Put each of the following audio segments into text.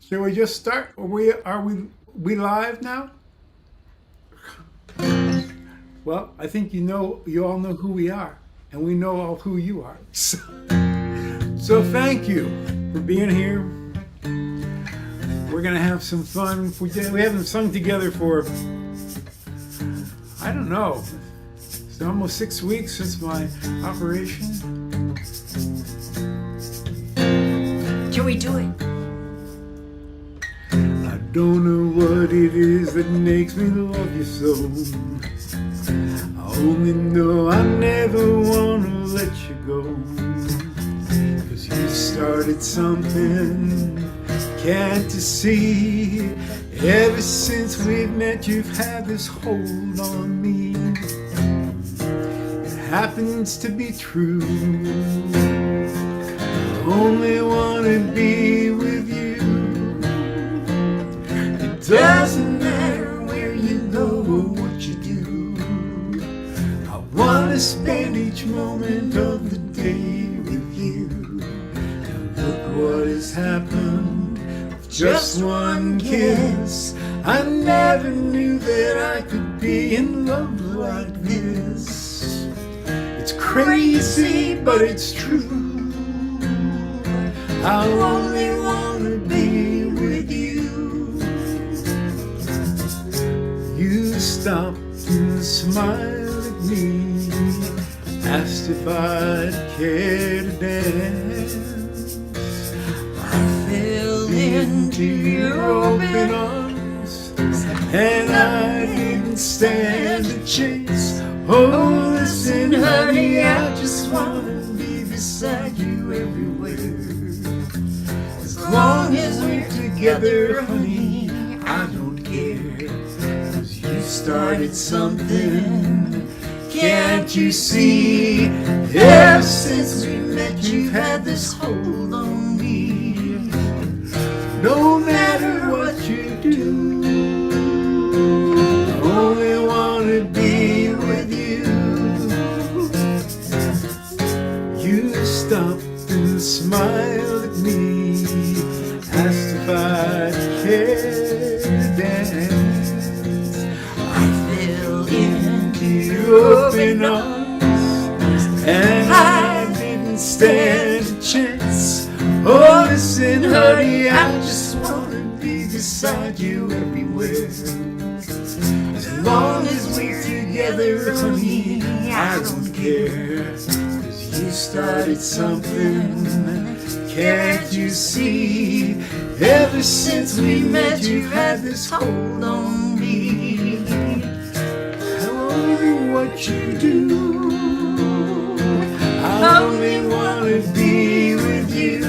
Shall we just start? Are we live now? Well, I think you all know who we are, and we know all who you are. So thank you for being here. We're gonna have some fun. We haven't sung together for, I don't know, it's almost 6 weeks since my operation. Can we do it? I don't know what it is that makes me love you so. I only know I never wanna let you go. 'Cause you started something, can't you see? Ever since we've met, you've had this hold on me. It happens to be true. I only wanna be with you. It doesn't matter where you go or what you do. I wanna spend each moment of the day with you. And look what has happened. Just one kiss. I never knew that I could be in love like this. It's crazy, but it's true. I only wanna be with you. You stopped and smiled at me, asked if I'd care to dance. I fell into your open arms, and I didn't stand a chance. Oh, listen, honey, I just wanna be beside you everywhere. As long as we're together, honey, I don't care. 'Cause you started something, can't you see? Ever since we met, you've had this hold on me. No matter what you do, I only wanna be with you. You stopped and smiled at me, asked if I'd care to dance. I fell into your open arms, and I didn't stand a chance. Oh, listen, honey, I just wanna be beside you everywhere. As long as we're together, honey, I don't care. 'Cause you started something, can't you see? Ever since we met, you've had this hold on me. I wonder what you do. I only wanna be with you.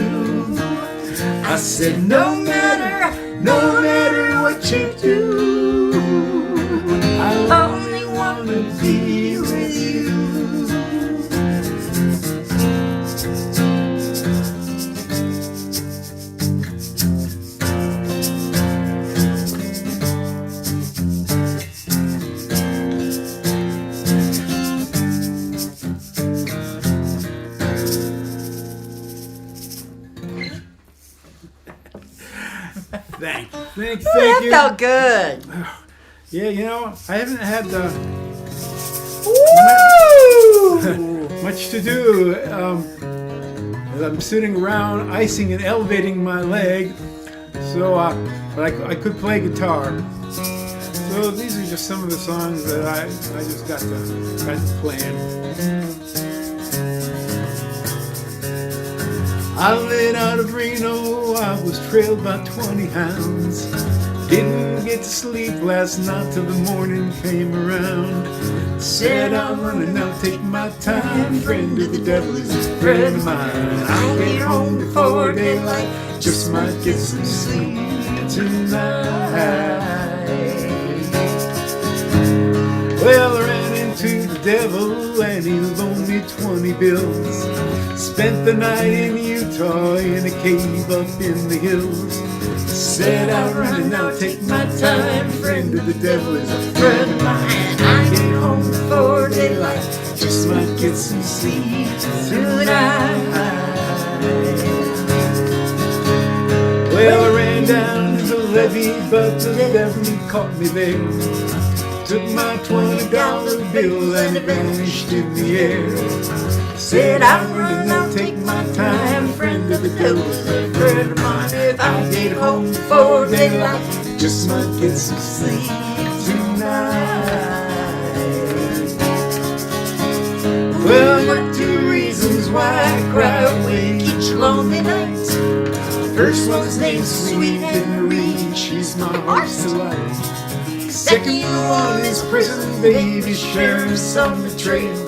I said no matter what you do, I only wanna be with you. Thank That you. felt good. Yeah, I haven't had Woo! much to do. I'm sitting around icing and elevating my leg, so but I could play guitar. So these are just some of the songs that I just got to plan. I lit out of Reno, I was trailed by 20 hounds. Didn't get to sleep last night till the morning came around. Said I'm running out, take my time. Friend of the devil is a friend of mine. I'll get home before daylight, just might get some sleep tonight. Well, I ran into the devil and he loaned me 20 bills. Spent the night in Utah in a cave up in the hills. Said I'm running out, take my time. Friend of the devil is a friend of mine. I get home before daylight, just might get some sleep tonight. Well, I ran down caught me there. Took my $20 bill and it vanished in the air. Said I'm running, I'll take my time. Friend of the devil's a friend of mine. If I get home before daylight, just might get some sleep tonight. Well, I got two reasons why I cry awake each lonely night. First one's named Sweet and Marie, she's my heart's delight. Second one is prison baby, sheriff's on the trail.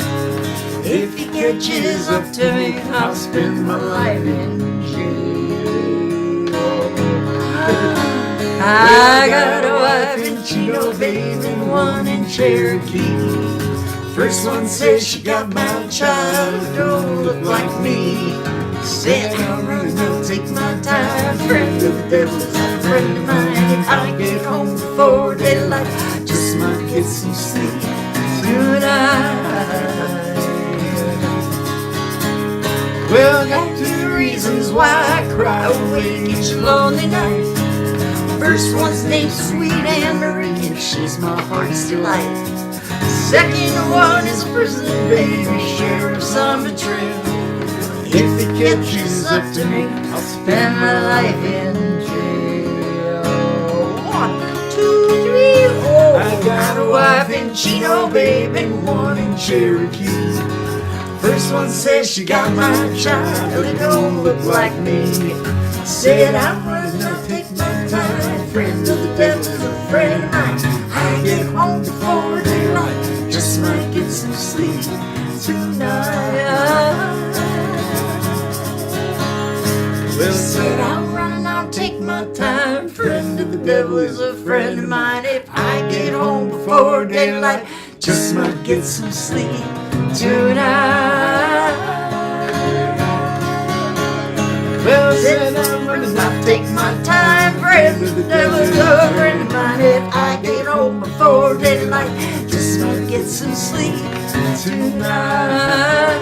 If he catches up to me, I'll spend my life in jail. I got a wife in Chino, babe, and one in Cherokee. First one says she got my child, don't look like me. Said I'm running, I'll take my time. Friend of the devil's a friend of mine. If I get home before daylight, I just might get some sleep tonight. Well, I got two reasons why I cry awake each lonely night. First one's named Sweet Anne Marie, and she's my heart's delight. Second one is prison baby, sheriff's on the trail. If he catches up to me, I'll spend my life in jail. 1, 2, 3, oh. I got a wife in Chino, babe, and one in Cherokee. First one says she got my child, it don't look like me. Said I'm running, I'll take my time. Friend of the devil's a friend of mine. I get home before daylight, just might get some sleep tonight. Well, said I'm running, I'll take my time. Friend of the devil is a friend of mine. If I get home before daylight, just might get some sleep tonight. Well, said I'm running, I'll take my time. Friend of the devil is a friend of mine. If I get home before daylight, just might get some sleep tonight.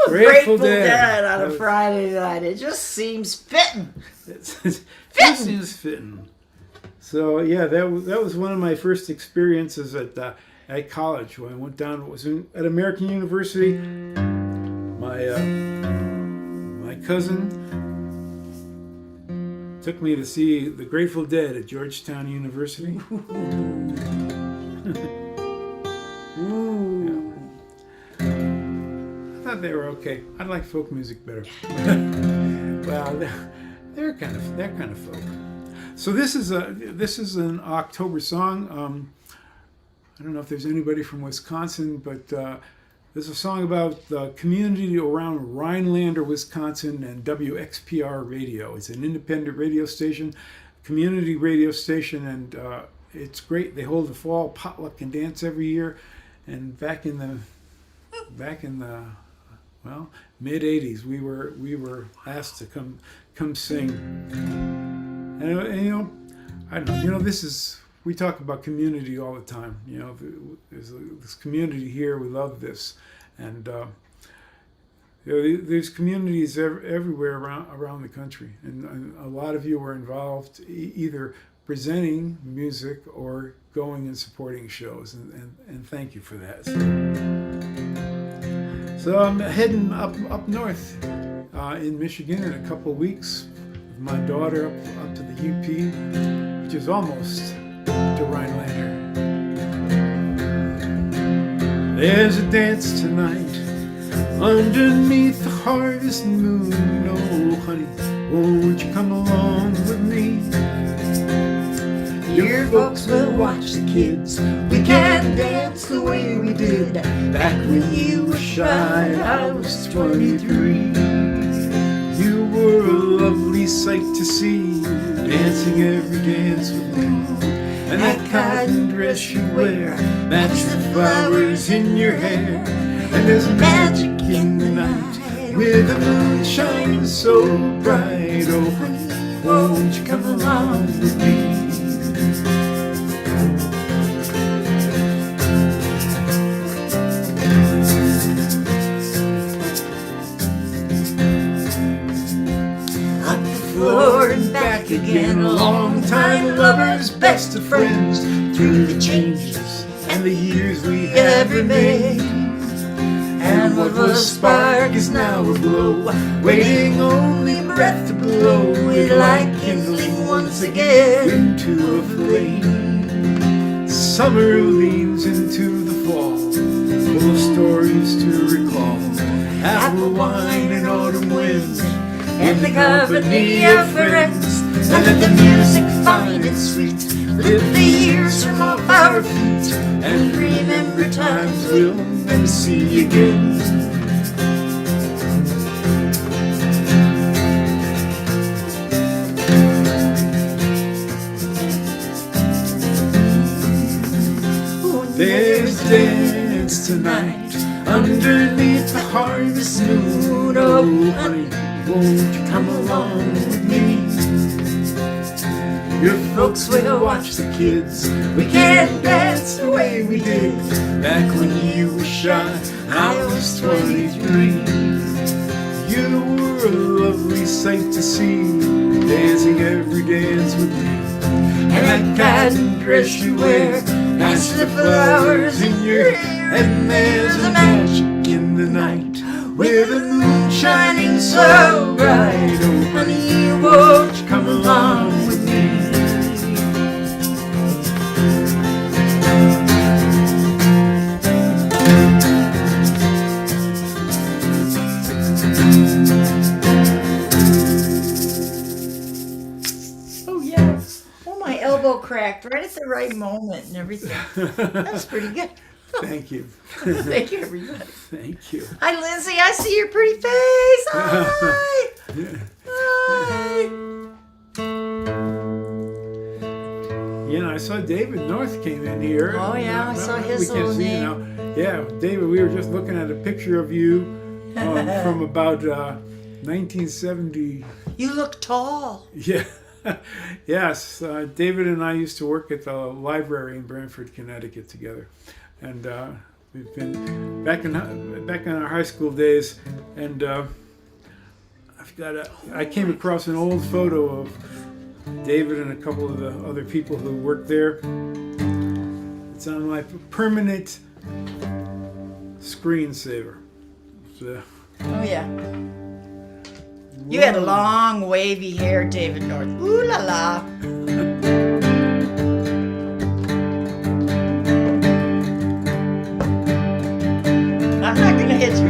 Grateful Dead on a Friday night. It just seems fitting. It seems fitting. So yeah, that was one of my first experiences at college when I went down. It was at American University. My cousin took me to see the Grateful Dead at Georgetown University. Ooh. I thought they were okay. I like folk music better. Well, they're kind of folk. So this is an October song. I don't know if there's anybody from Wisconsin, but there's a song about the community around Rhinelander, Wisconsin, and WXPR Radio. It's an independent radio station, community radio station, and it's great. They hold the fall potluck and dance every year. And back in the mid '80s, we were asked to come sing. And I don't know. We talk about community all the time. There's this community here. We love this, and there's communities everywhere around the country, and a lot of you were involved either presenting music or going and supporting shows, and thank you for that. So I'm heading up north in Michigan in a couple of weeks with my daughter up to the UP, which is almost to Rhinelander. There's a dance tonight underneath the harvest moon. Oh, honey, won't you come along with me? Your folks will watch the kids. We can dance the way we did back when you were shy. I was 23. You were a lovely sight to see, dancing every dance with me. And that cotton dress you wear matched the flowers in your hair. And there's magic in the night with the moon shining so bright. Oh, honey, won't you come along with me? again. A long-time lovers, best of friends, through the changes and the years we every ever made. made. And what was a spark is now a glow, waiting only breath to blow. we'd like kindling once again. Into a flame. Summer leans into the fall, full of stories to recall. Apple wine and autumn winds, In the company of friends, and let the music fine and sweet lift the years from off our feet, and remember times we'll never see again. There's a dance tonight underneath the harvest moon. Oh, honey, won't you come along with me? Your folks will watch the kids. We can't dance the way we did back when you were shy. I was 23. You were a lovely sight to see, dancing every dance with me. and that cotton dress you wear, Nice the flowers in your hair, and there's a magic in the night with the moon shining so bright. Oh, honey, won't you come along with me? Oh yeah. Oh, my elbow cracked right at the right moment and everything. That's pretty good. Thank you. Thank you, everybody. Thank you. Hi, Lindsay. I see your pretty face. Hi. Hi. You know, I saw David North came in here. Oh, yeah, I saw his We can't little see you name. now. Yeah, David, we were just looking at a picture of you from about 1970. You look tall. Yeah. Yes, David and I used to work at the library in Brantford, Connecticut together, and we've been back in our high school days. And I came across an old photo of David and a couple of the other people who worked there. It's on my permanent screensaver. So, Oh, yeah. You had long, wavy hair, David North. Ooh la la. I'm not gonna hit you.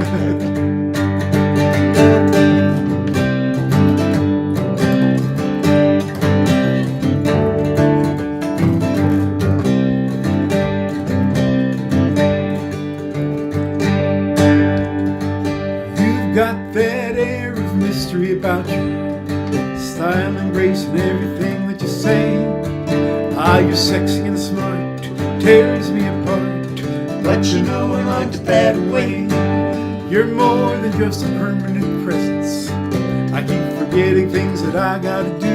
You've got that air of mystery about you, style and grace and everything that you say. Ah, you're sexy and smart, tears me apart, but you know I like it that way. You're more than just a permanent presence. I keep forgetting things that I gotta do.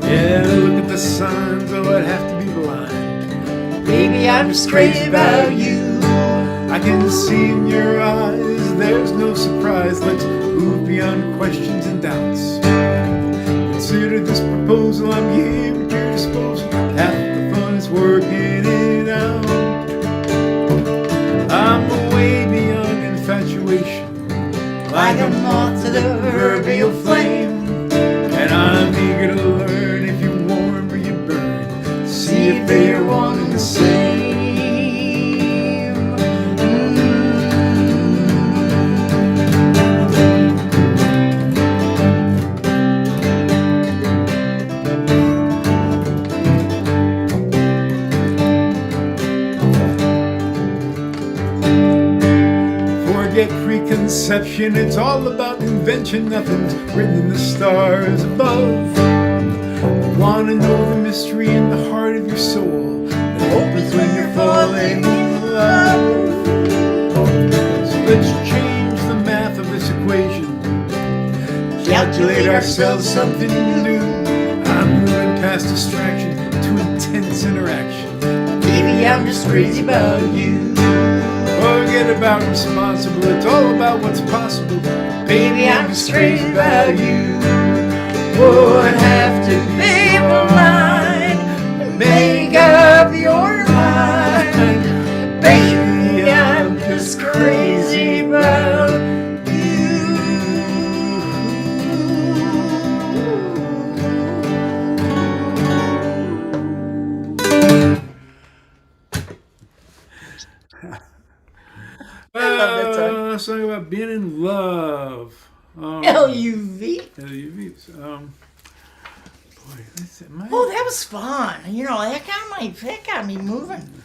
Yeah, look at the signs, oh, I'd have to be blind. Baby, I'm just crazy about you. I can see in your eyes, there's no surprise. Let's move beyond questions and doubts. Consider this proposal, I'm here at your disposal. Half the fun is working it out. I'm way beyond infatuation, Like a moth to the proverbial flame. and I'm eager to learn if you're warm or you burn. See if they are one and the same. Forget preconception, it's all about invention. Nothing's written in the stars above. I wanna know the mystery in the heart of your soul that opens when you're falling in love. So let's change the math of this equation, calculate ourselves something new. I'm moving past distraction to intense interaction. Baby, I'm just crazy about you. Forget about responsible, it's all about what's possible. Baby, I'm just crazy about you. would have to be blind. Make up your mind, baby, I'm just crazy about I love that song. A song about being in love. L-U-V. L-U-V. Boy, that's it. Oh, that was fun. You know, that got me moving.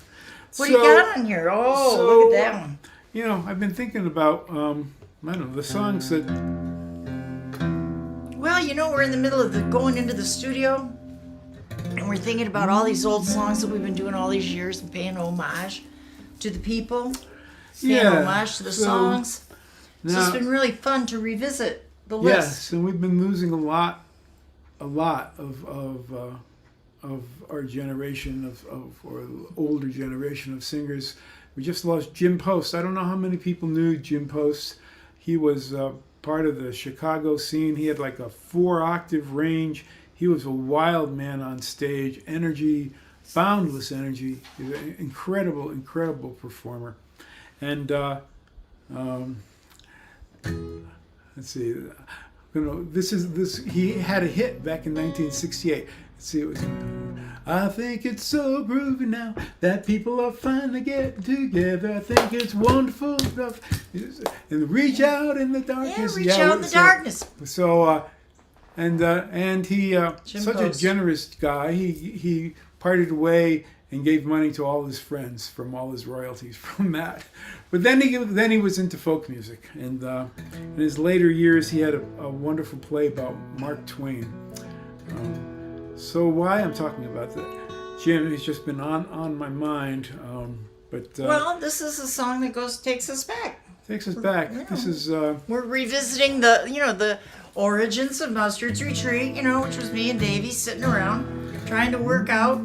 What do you got on here? Oh, look at that one. You know, I've been thinking about, I don't know, the songs that... Well, you know, we're in the middle of going into the studio, and we're thinking about all these old songs that we've been doing all these years and paying homage to the people, paying homage to the songs. So it's been really fun to revisit the list. Yes, and we've been losing a lot of our generation or older generation of singers. We just lost Jim Post. I don't know how many people knew Jim Post. He was part of the Chicago scene. He had like a 4-octave range. He was a wild man on stage, energy, boundless energy. He was an incredible performer. And let's see, he had a hit back in 1968. Let's see, it was, I think it's so groovy now that people are finally getting together. I think it's wonderful stuff. And reach out in the darkness. Yeah, reach out in the darkness. So, and he, such Post. a generous guy, he parted away and gave money to all his friends from all his royalties from that. But then he was into folk music, and in his later years he had a wonderful play about Mark Twain. So why I'm talking about that, Jim, has just been on my mind. Well, this is a song that takes us back. Takes us back. Yeah. This is we're revisiting the origins of Mustard's Retreat, which was me and Davey sitting around trying to work out,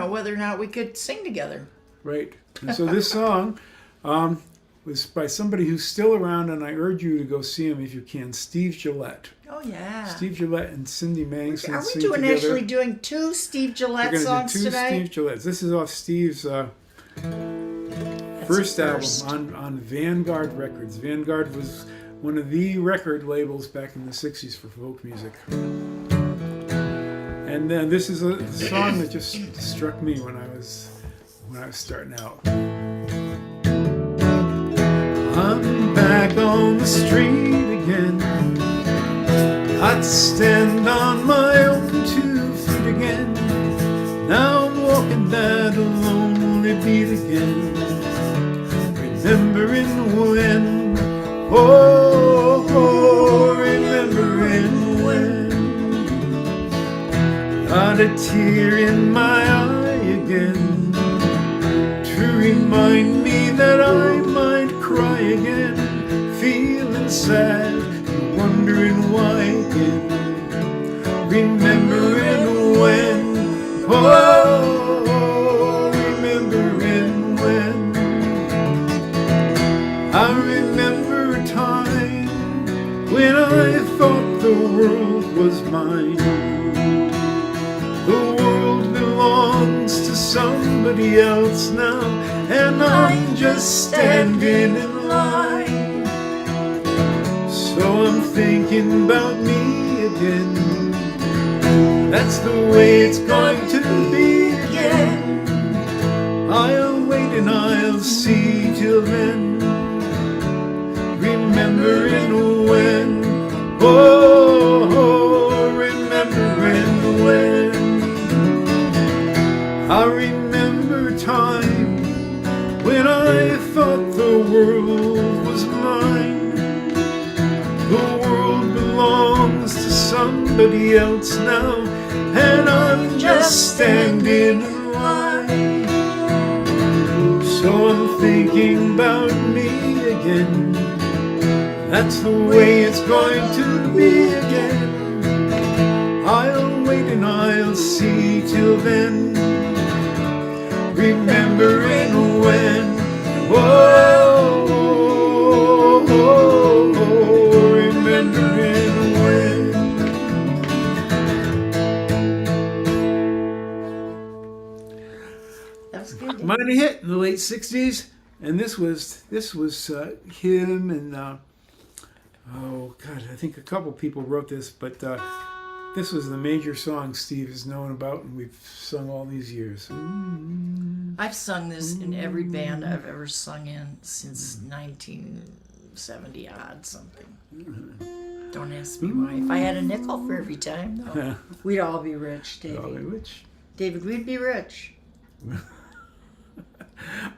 whether or not we could sing together. Right. And so this song was by somebody who's still around, and I urge you to go see him if you can, Steve Gillette. Oh, yeah. Steve Gillette and Cindy Mangson. Are we actually doing 2 Steve Gillette songs today? tonight? Steve Gillettes. This is off Steve's first album on Vanguard Records. Vanguard was one of the record labels back in the 60s for folk music. And then this is a song that just struck me when I was starting out. I'm back on the street again. I'd stand on my own 2 feet again. Now I'm walking that lonely beat again. Remembering when, remembering when. Not a tear in my eye again, to remind me that I might cry again, feeling sad and wondering why again. Remembering when, remembering when. I remember a time when I thought the world was mine. The world belongs to somebody else now, and I'm just standing in line. So I'm thinking about me again. That's the way it's going to be again. I'll wait and I'll see till then. Remembering when, remembering when. I remember a time when I thought the world was mine. The world belongs to somebody else now, and I'm just standing in line. So I'm thinking about me again. That's the way it's going to be again. I'll wait and I'll see till then. Remembering when, remembering when. minor hit in the late '60s, and this was him and oh God, I think a couple people wrote this, but this was the major song Steve has known about, and we've sung all these years. I've sung this in every band I've ever sung in since 1970 odd something. Don't ask me why. If I had a nickel for every time, though, we'd all be rich, David. All right, which David, we'd be rich.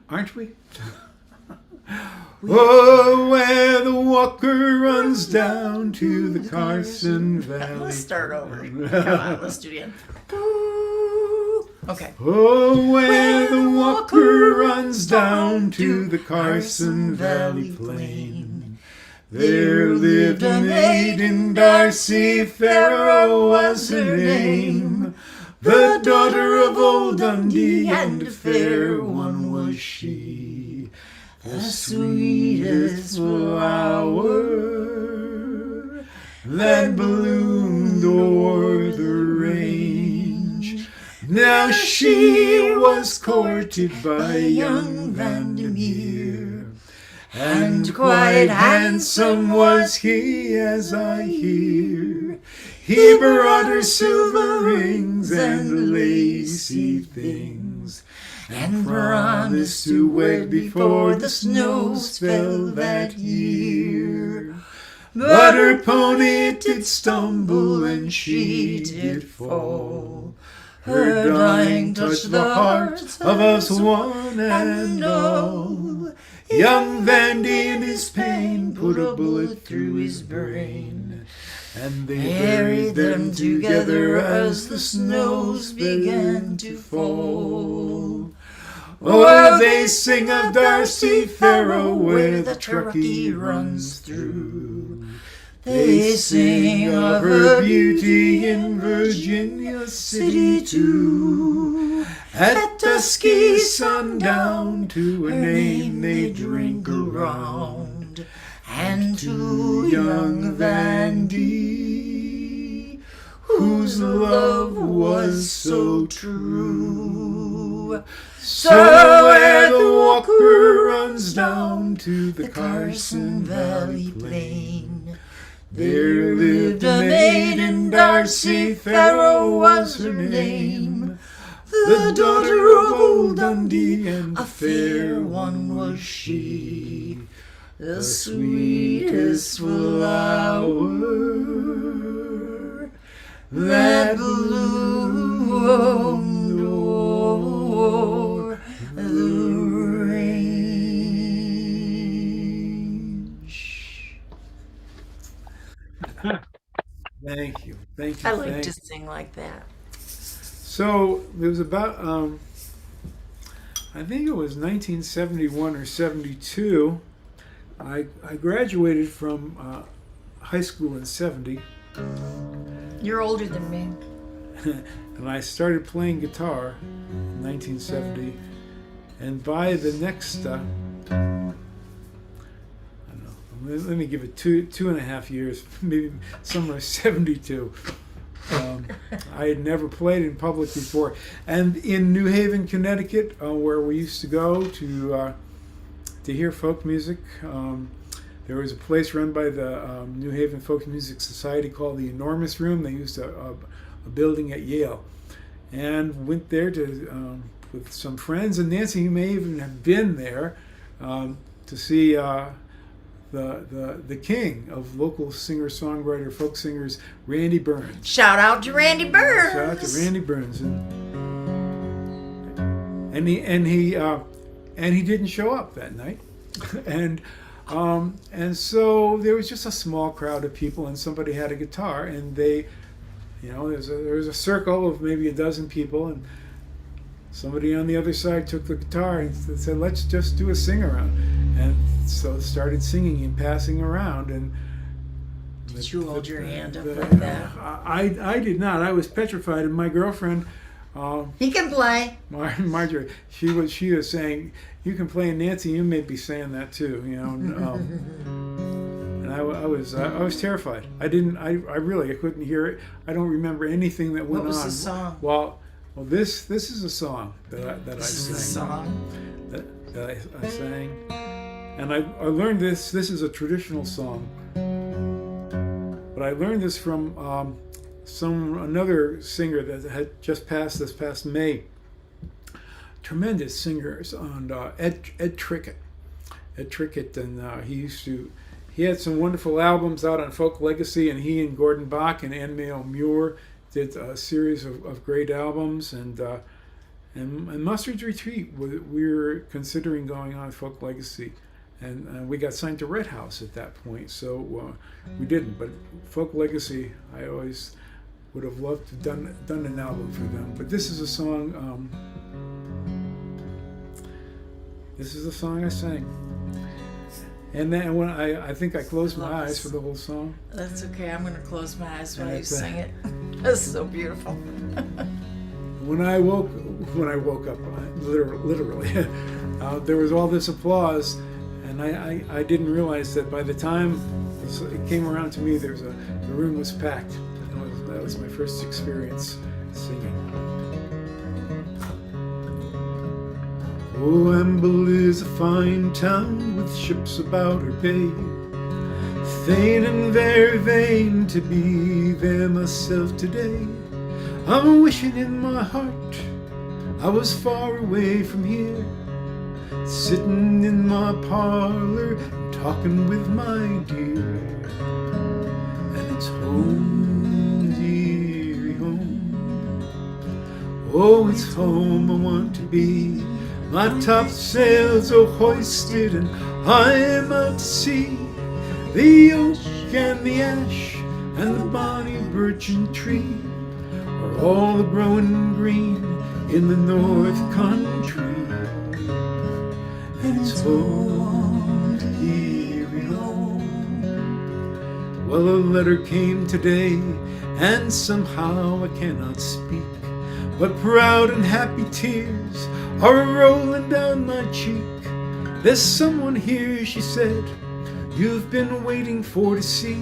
aren't we? Oh, where the walker runs down to the Carson Valley. Let's start over. Come on, let's do it again. Ooh. Okay. Oh, where the walker runs down to the Carson Valley plain. There lived a maiden, Darcy Farrow was her name. The daughter of old Dundee, and a fair one was she. The sweetest flower that bloomed o'er the range. Now she was courted by young Vandermeer, and quite handsome was he, as I hear. He brought her silver rings and lacy things, and promised to wed before the snows fell that year. But her pony did stumble and she did fall. Her dying touched the hearts of us one and all. Young Vandy in his pain put a bullet through his brain, and they buried them together as the snows began to fall. Oh, they sing of Darcy Farrow where the Truckee runs through. They sing of her beauty in Virginia City too. At dusky sundown to her name they drink around, and to young Vandy, whose love was so true. So where the walker runs down to the Carson Valley plain, there lived a maiden, Darcy Farrow was her name. The daughter of old Dundee, and a fair one was she. The sweetest flower that bloomed o'er the range. Thank you. I like to sing like that. So it was about, I think it was 1971 or 72. I graduated from high school in '70. You're older than me. And I started playing guitar in 1970. And by the next, I don't know, let me give it two and a half years, maybe somewhere 72. I had never played in public before. And in New Haven, Connecticut, where we used to go to hear folk music, there was a place run by the New Haven Folk Music Society called the Enormous Room. They used a building at Yale. And went there to with some friends. And Nancy, you may even have been there to see the king of local singer-songwriter, folk singers, Randy Burns. Shout out to Randy Burns. Shout out to Randy Burns. And he didn't show up that night. And so there was just a small crowd of people, and somebody had a guitar, and they, there was a circle of maybe a dozen people, and somebody on the other side took the guitar and said, "Let's just do a sing around," and so started singing and passing around. And did you hold your hand up like that? I did not. I was petrified, and my girlfriend. He can play. Marjorie, she was saying, "You can play," and Nancy, you may be saying that too, And I was terrified. I really couldn't hear it. I don't remember anything that went on. What was the song? Well, Well, this is a song that I This is the sang. song. That I sang, and I learned this. This is a traditional song, but I learned this from another singer that had just passed this past May. Tremendous singers on Ed Trickett. Ed Trickett, and he had some wonderful albums out on Folk Legacy, and he and Gordon Bach and Ann Mayo Muir did a series of great albums, and Mustard's Retreat, we were considering going on Folk Legacy, and we got signed to Red House at that point, so we didn't. But Folk Legacy, I always would have loved to done an album for them. But this is a song. This is the song I sang. And then when I think I closed my eyes for the whole song. That's okay. I'm going to close my eyes while And you it's, sing it. That's so beautiful. When I woke up, literally, there was all this applause, and I didn't realize that by the time it came around to me, the room was packed. That was my first experience singing. Oh, Amble is a fine town with ships about her bay. Fain and very vain to be there myself today. I'm wishing in my heart I was far away from here, sitting in my parlor talking with my dear. And it's home, dearie, home. Oh, it's home I want to be. My topsails are hoisted and I'm out to sea. The oak and the ash and the bonny birchen tree are all growing green in the north country. And it's home, dearie, home. Well, a letter came today, and somehow I cannot speak, but proud and happy tears are rolling down my cheek. There's someone here, she said, you've been waiting for to see,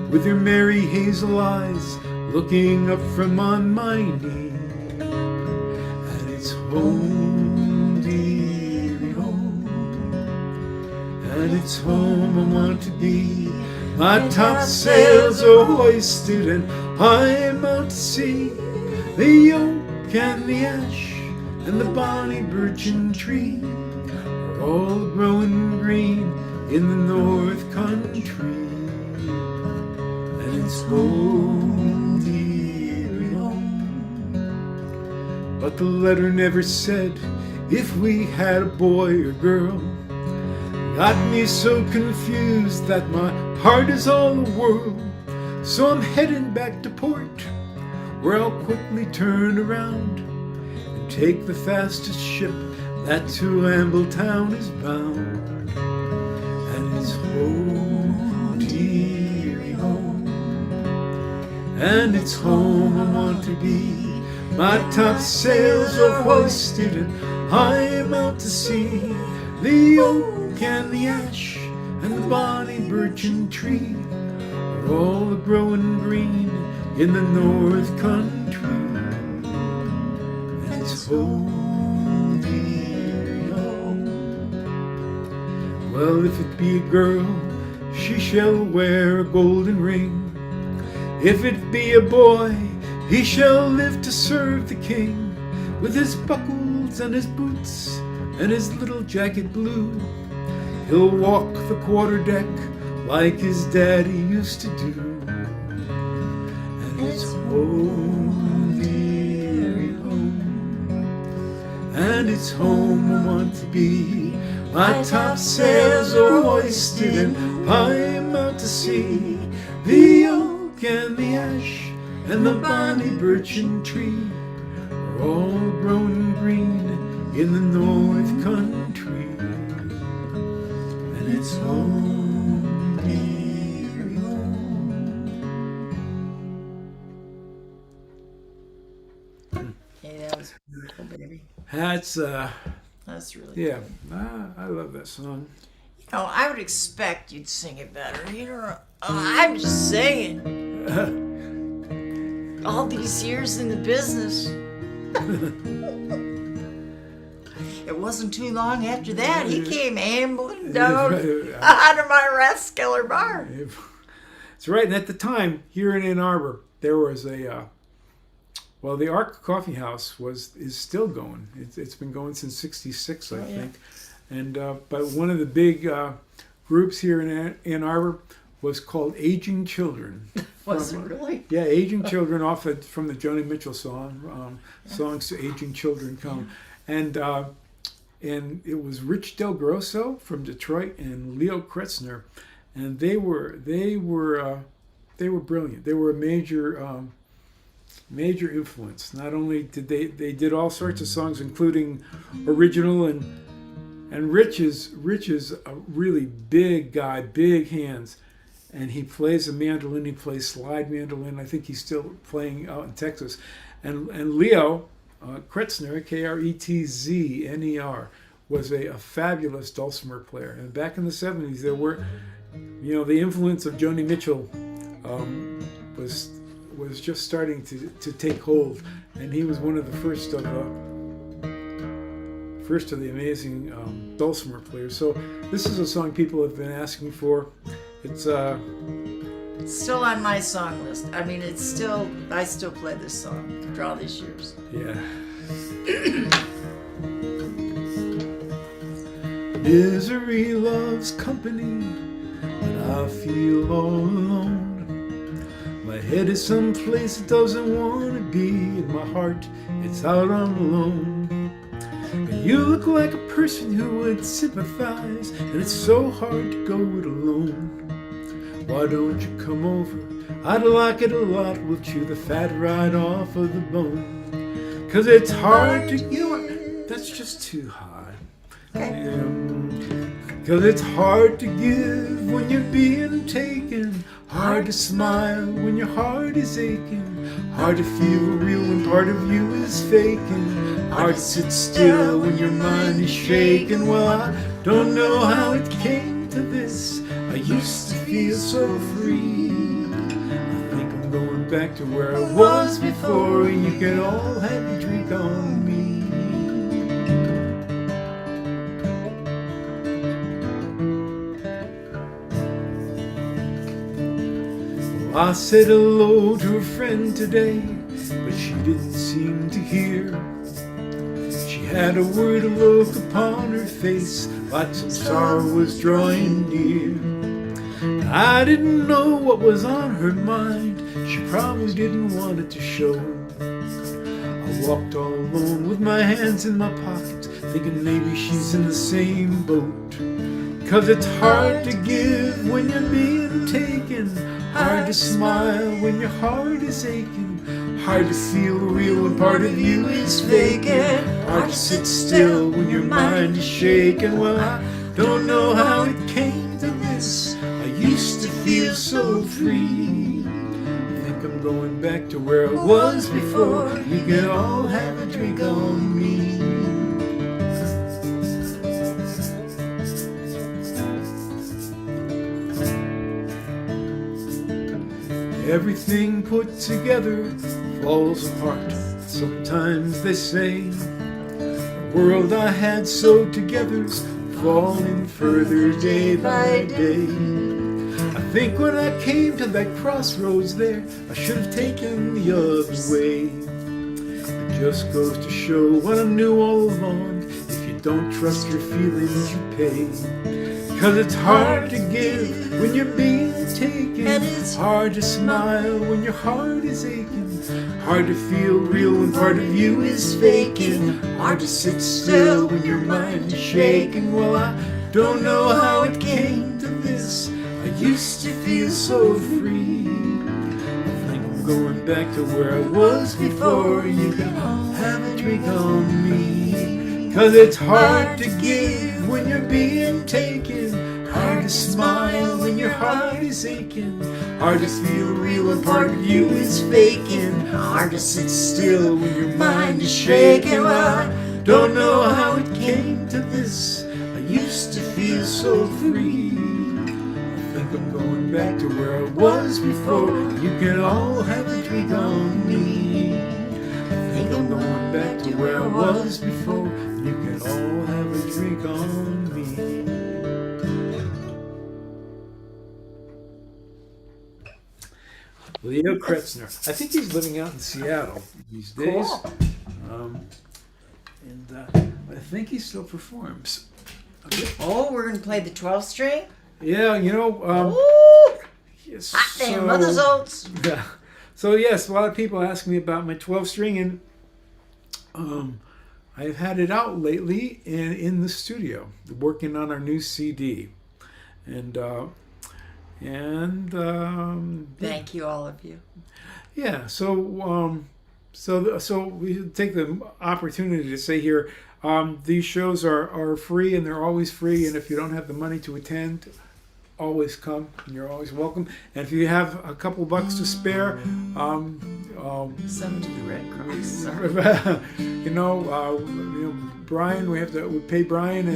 with your merry hazel eyes looking up from on my knee. And it's home, dearie, home. And it's home I want to be. My topsails are hoisted and I'm out to sea. The oak and the ash and the bonny birchen tree are all growing green in the north country. And it's home, dearie, home. But the letter never said if we had a boy or girl. Got me so confused that my heart is all a whirl. So I'm heading back to port, where I'll quickly turn around and take the fastest ship that to Ambletown is bound. And it's home, dearie, home. And it's home I want to be. My topsails are hoisted and I'm out to sea. The oak and the ash and the bonny birchen tree are all growing green in the north country. And it's home, dearie, home. Well, if it be a girl, she shall wear a golden ring. If it be a boy, he shall live to serve the king, with his buckles and his boots and his little jacket blue. He'll walk the quarterdeck like his daddy used to do. And it's home, dearie, home. And it's home I want to be. My topsails are hoisted and I'm out to sea. The oak and the ash and the bonny birchen tree are all grown green in the north country. And it's home, dearie, home. Hey, that was beautiful, baby. That's really yeah. good. I love that song. You know, I would expect you'd sing it better. You know, I'm just saying. All these years in the business, It wasn't too long after that he came ambling down out of my Rathskeller bar. That's right. And at the time, here in Ann Arbor, there was the Ark Coffee House is still going. It's been going since '66, I think. And but one of the big groups here in Ann Arbor was called Aging Children. Was it really? Yeah, Aging Children, from the Joni Mitchell song, "Songs to Aging Children Come," and it was Rich Del Grosso from Detroit and Leo Kretzner, and they were brilliant. They were a major influence. Not only did they did all sorts of songs, including original, and Rich is a really big guy, big hands, and he plays the mandolin. He plays slide mandolin. I think he's still playing out in Texas, and Leo Kretzner, Kretzner, was a fabulous dulcimer player. And back in the 70s, there were, the influence of Joni Mitchell was just starting to take hold, and he was one of the first of the amazing dulcimer players. So this is a song people have been asking for. It's still on my song list. I mean, I still play this song after all these years. Yeah. Misery loves company, but I feel all alone. My head is someplace it doesn't want to be, and my heart, it's out on the loan. But you look like a person who would sympathize, and it's so hard to go it alone. Why don't you come over? I'd like it a lot. We'll chew the fat right off of the bone. 'Cause it's hard to... That's just too high. Yeah. 'Cause it's hard to give when you're being taken. Hard to smile when your heart is aching. Hard to feel real when part of you is faking. Hard to sit still when your mind is shaking. Well, I don't know how it came to this. I used to feel so free. I think I'm going back to where I was before, and you can all have a drink on me. I said hello to a friend today, but she didn't seem to hear. She had a worried look upon her face, like some sorrow was drawing near. I didn't know what was on her mind. She probably didn't want it to show. I walked all alone with my hands in my pockets, thinking maybe she's in the same boat. 'Cause it's hard to give when you're being taken. Hard to smile when your heart is aching. Hard to feel real when part of you is vacant. Hard to sit still when your mind is shaking. Well, I don't know how it came to this. I used to feel so free. I think I'm going back to where I was before. You can all have a drink on me. Everything put together falls apart. Sometimes they say the world I had sewed together's falling further day by day. I think when I came to that crossroads there, I should have taken the other way. It just goes to show what I knew all along. If you don't trust your feelings, you pay. 'Cause it's hard to give when you're being taken. And it's hard to smile when your heart is aching. Hard to feel real when part of you is faking. Hard to sit still when your mind is shaking. Well, I don't know how it came to this. I used to feel so free. I think I'm going back to where I was before. You can all have a drink on me. 'Cause it's hard to give when you're being taken. Hard to smile when your heart is aching. Hard to feel real when part of you is faking. Hard to sit still when your mind is shaking. Well, I don't know how it came to this. I used to feel so free. I think I'm going back to where I was before. You can all have a drink on me. I think I'm going back back to where I was before. You can all have a drink on me. Leo Kretzner. I think he's living out in Seattle these days. Cool. I think he still performs. Oh, we're gonna play the 12 string. Yeah, you know. Ooh, Yes, hot damn, Mother's Oats. Yeah. So yes, a lot of people ask me about my 12 string, and I've had it out lately and in the studio, working on our new CD, and Thank you, all of you. yeah. So we take the opportunity to say here, these shows are free, and they're always free. And if you don't have the money to attend, always come, and you're always welcome. And if you have a couple bucks to spare, Some to the Red Cross. Sorry. Brian, we pay Brian,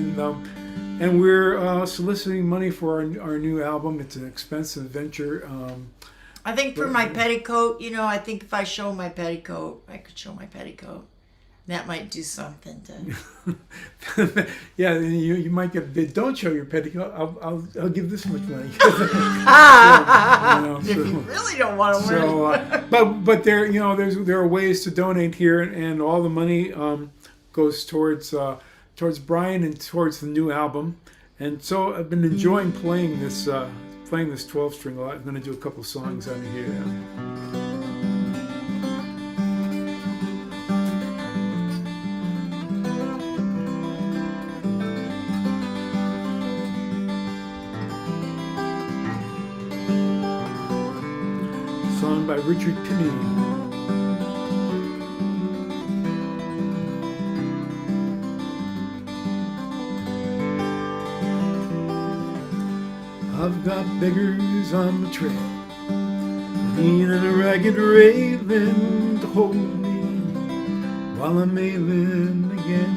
and we're soliciting money for our new album. It's an expensive venture. I think for my petticoat, I think if I show my petticoat, I could show my petticoat. That might do something to. Yeah, you might get a bid. Don't show your petticoat. I'll give this much money. If you really don't want to wear it. But there are ways to donate here, and all the money goes towards Brian and towards the new album. And so I've been enjoying playing this 12 string a lot. I'm going to do a couple songs on here now. Song by Richard Pinney. I've got beggars on the trail, leaning a ragged railing to hold me while I'm ailing again.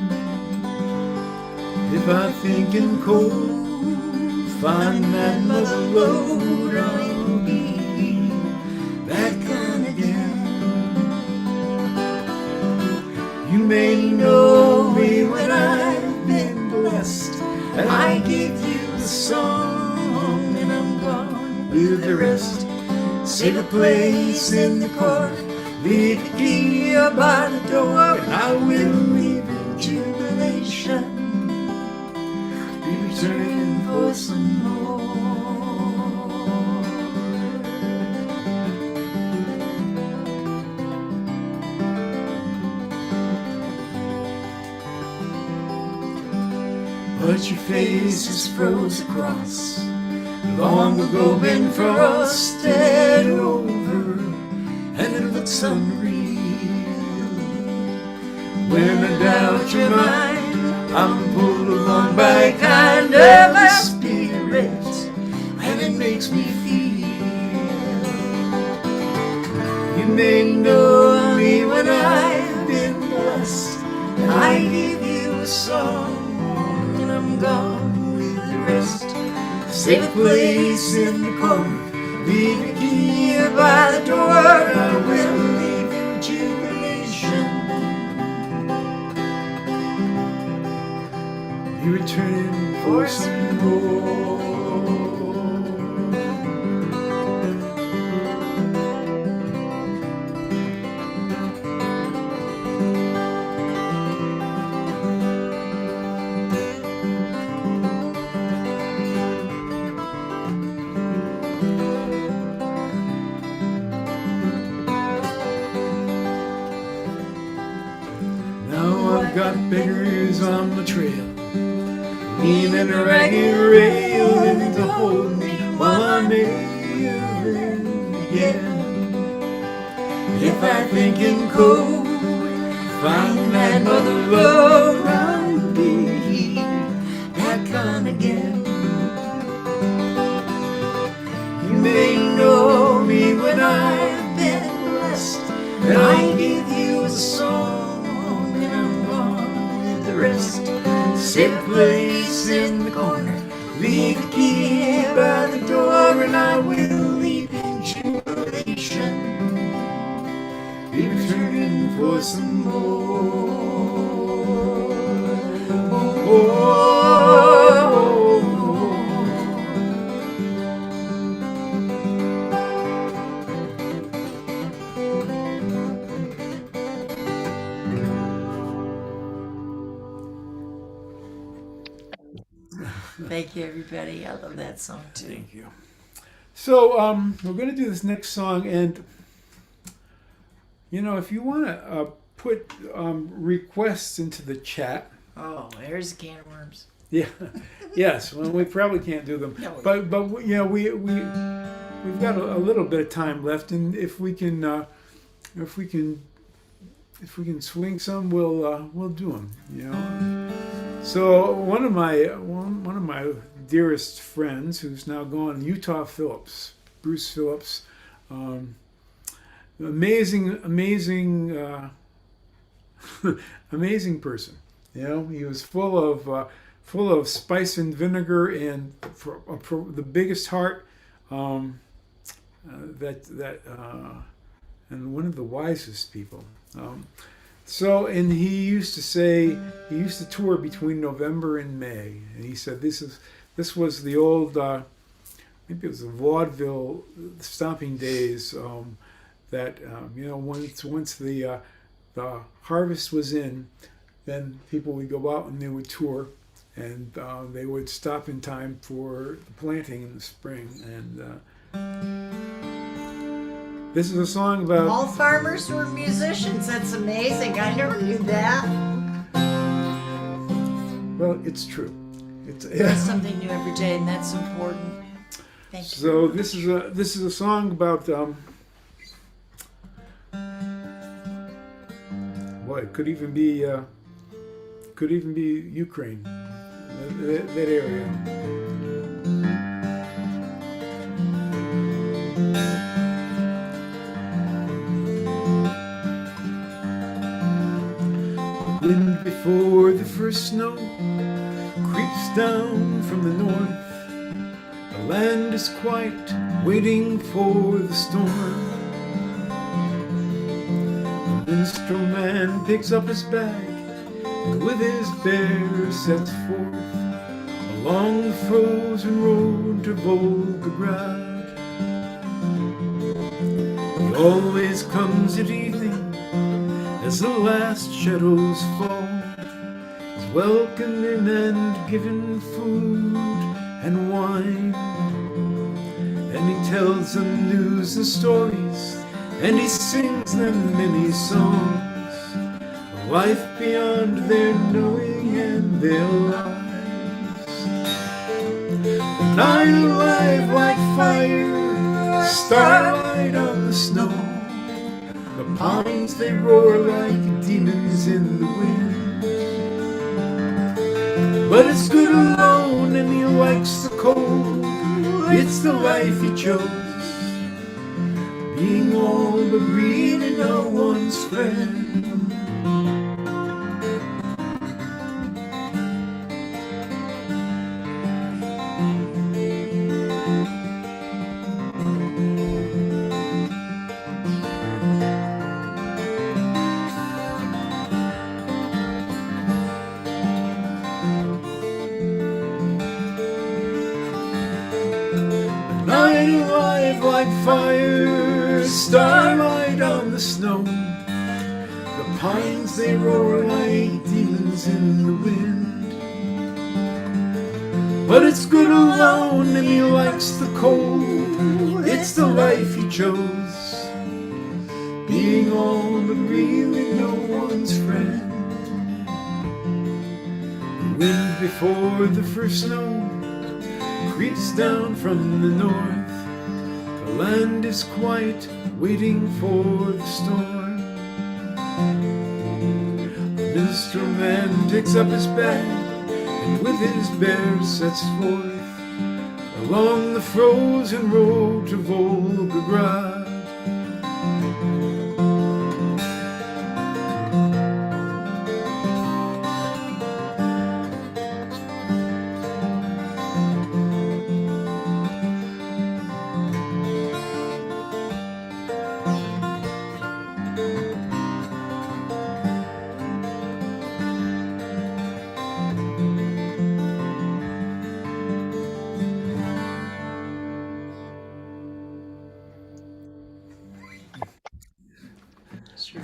If I think in cold, find that mother load, I'll be back on again. You may know me when I've been blessed, and I give you the song, and I'm gone with the rest. Save a place in the court, leave the key by the door, and I will leave in jubilation, be returning for some more. But your face is froze across, long ago been frosted over, and it looks unreal. When I doubt your mind, I'm pulled along by a kind of a spirit, and it makes me feel. You may know me when I've been blessed, and I give you a song, and I'm gone with the rest. Save a place in the corner, leave a key by the door, and I will leave in jubilation, be returning for some more. Got beggars on the trail, leaning a ragged railing to hold me while I'm ailing again. If I think in cold, find that mother love, I'll be back on again. You may know me when I've been blessed, and I give you a song, rest. Save a place in the corner, leave the key by the door, and I will leave in jubilation, be returning for some more. Thank you, everybody. I love that song too. Thank you. So we're going to do this next song, and if you want to put requests into the chat. Oh, there's a can of worms. Yeah. Yes. Well, we probably can't do them, No. but we've got a little bit of time left, and if we can swing some, we'll do them. So one of my dearest friends, who's now gone, Utah Phillips, Bruce Phillips, amazing amazing person. He was full of spice and vinegar, and for the biggest heart, and one of the wisest people. And he used to say, he used to tour between November and May, and he said this was the old, maybe it was the vaudeville stomping days, that once the harvest was in, then people would go out and they would tour, and they would stop in time for the planting in the spring. And this is a song about... All farmers were musicians. That's amazing. I never knew that. Well, it's true. There's something new every day, and that's important. Thank you. So this is a song about well, it could even be Ukraine, that area. Wind before the first snow creeps down from the north. The land is quiet, waiting for the storm. The minstrel man picks up his bag and with his bear sets forth along the frozen road to Volgograd. He always comes at evening as the last shadows fall. He's welcomed in and given food and wine, and he tells them news and stories, and he sings them many songs, a life beyond their knowing and their lives. The night alive like fire, starlight on the snow. The pines they roar like demons in the wind. But it's good alone and he likes the cold. It's the life he chose, being all but really no one's friend. Like fire, starlight on the snow. The pines they roar like demons in the wind. But it's good alone and he likes the cold. It's the life he chose, being all but really no one's friend. The wind before the first snow creeps down from the north. The land is quiet, waiting for the storm. The minstrel man takes up his bag and with his bear sets forth along the frozen road to Volgograd.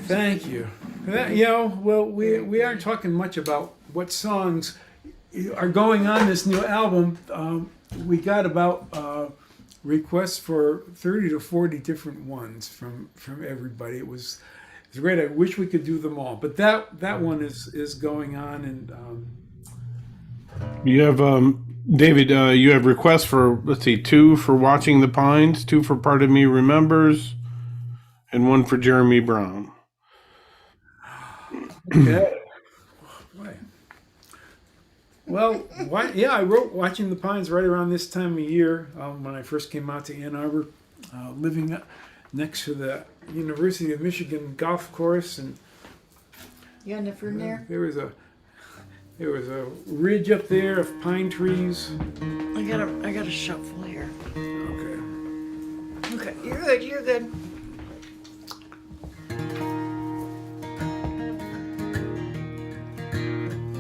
Thank you. Well, we aren't talking much about what songs are going on this new album, we got about requests for 30 to 40 different ones from everybody. It's great. I wish we could do them all, but that one is going on, and You have David. You have requests for, let's see, 2 for Watching the Pines, 2 for Part of Me Remembers, and 1 for Jeremy Brown. okay. Boy. Well, I wrote Watching the Pines right around this time of year when I first came out to Ann Arbor, living next to the University of Michigan golf course, and You got enough room there? there was a ridge up there of pine trees. I got a shovel here. Okay. Okay, you're good.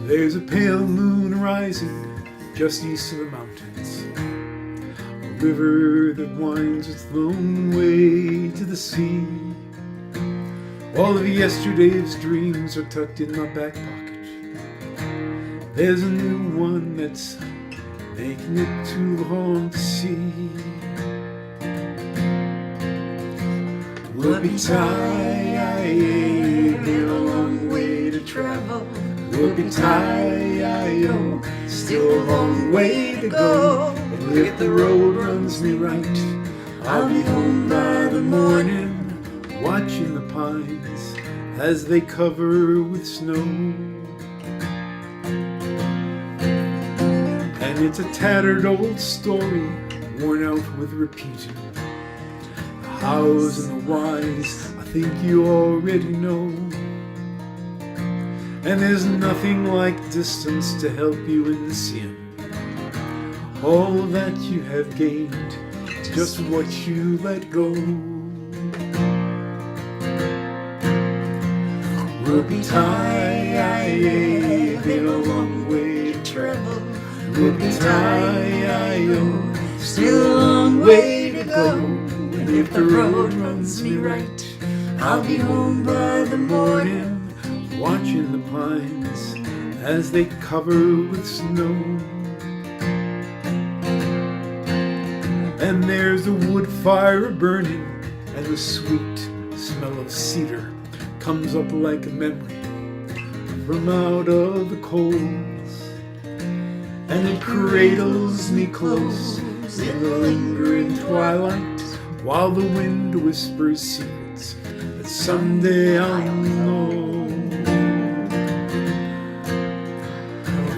There's a pale moon rising just east of the mountains, a river that winds its lone way to the sea. All of yesterday's dreams are tucked in my back pocket. There's a new one that's making it too long to see. Whoopie-tie, been a long way to travel. Whoopie-tie-yo, still a long way to go. And if the road runs me right, I'll be home by the morning, watching the pines as they cover with snow. And it's a tattered old story, worn out with repeating. The hows and the whys, I think you already know. And there's nothing like distance to help you in seeing all that you have gained, just what you let go. Whoopie-tie, been a long way to travel. Whoopie-tie-yo, still a long way to go. And if the road runs me right, I'll be home by the morning, watching the pines as they cover with snow. And there's a wood fire burning, and the sweet smell of cedar comes up like a memory from out of the coals. And it cradles me close in the lingering twilight, while the wind whispers secrets that someday I'll know.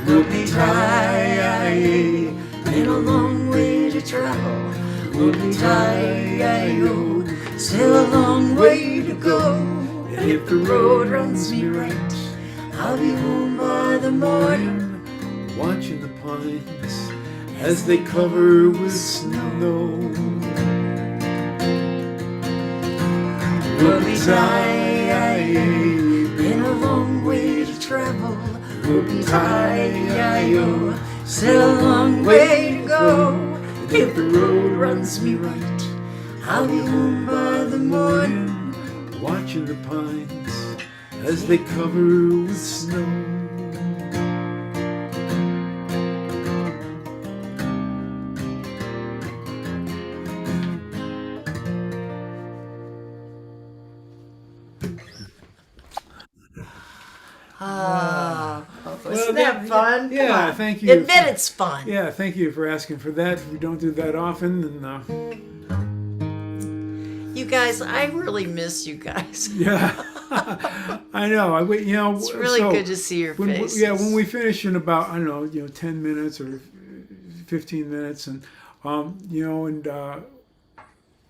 Whoopie-tie, been a long way to travel. Whoopie-tie-yo, still a long way to go. And if the road runs me right, I'll be home by the morning, watching the pines as they cover with snow. Whoopie-tie, been a long way to travel. Whoopie-tie-yo, still a long way to go. And if the road runs me right, I'll be home by the morning, watching the pines as they cover with snow. Isn't that fun? Yeah, Come on. thank you. Admit it's fun. Yeah, thank you for asking for that. We don't do that often, and You guys, I really miss you guys. yeah, I know. It's really good to see your faces. When we finish in about 10 minutes or 15 minutes, and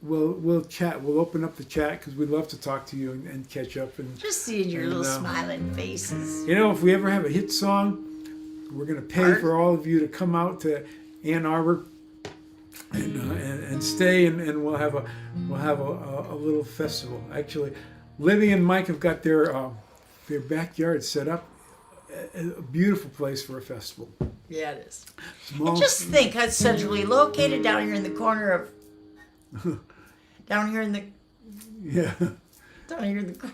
we'll chat. We'll open up the chat because we'd love to talk to you and catch up and Just seeing your little smiling faces. if we ever have a hit song, we're gonna pay for all of you to come out to Ann Arbor and stay, and we'll have a little festival. Actually, Libby and Mike have got their backyard set up, a beautiful place for a festival. Yeah, it is. Small, And just think how centrally located down here in the corner of down here in the corner.